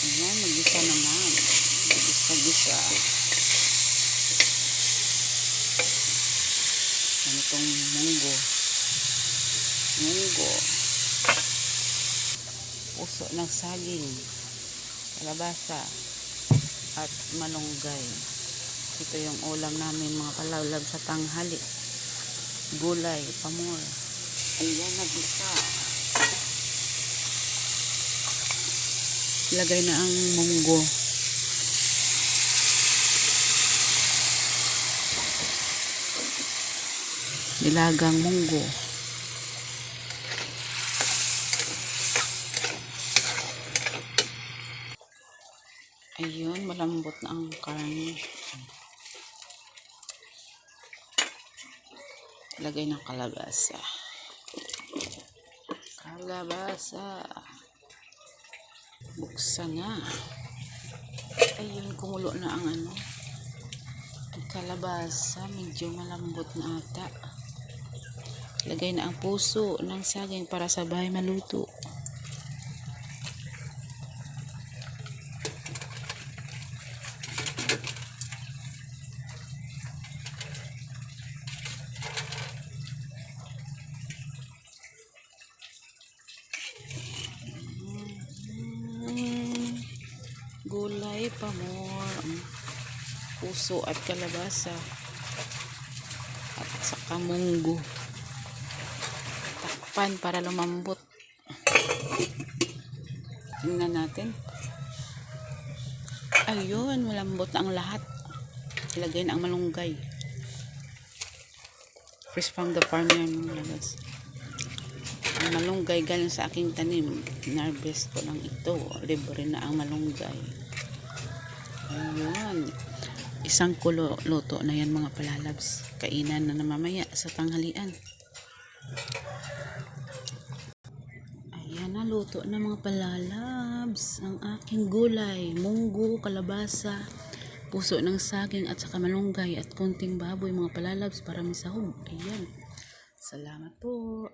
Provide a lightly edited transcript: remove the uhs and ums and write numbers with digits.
Ayan, mag-isa naman. Mag-isa-gisa. Ganitong munggo. Munggo. Puso ng saging. Kalabasa. At malunggay. Ito yung ulam namin mga kalawlab sa tanghali. Gulay, pamor. Ayan, nag-isa. Lagay na ang munggo. Nilagang munggo. Ayun, malambot na ang karne. Lagay ng kalabasa. Kalabasa. Buksan na. Ayun, kumulo na ang ang kalabasa. Medyo malambot na ata. Lagay na ang puso ng saging para sabay maluto. Gulay, pamor, puso at kalabasa at saka munggo. Takpan para lumambot. Tingnan natin. Ayun, malambot na ang lahat. Ilagay na ang malunggay. Fresh from the farm yan mga labas. Ang malunggay galing sa aking tanim. Narvest ko lang ito. Libre na ang malunggay. Ayun. Isang kulo luto na yan mga palalabs. Kainan na mamaya sa tanghalian. Ayan na, luto na mga palalabs. Ang aking gulay. Munggo, kalabasa, puso ng saging at saka malunggay at konting baboy mga palalabs para may sahog. Ayan. Salamat po.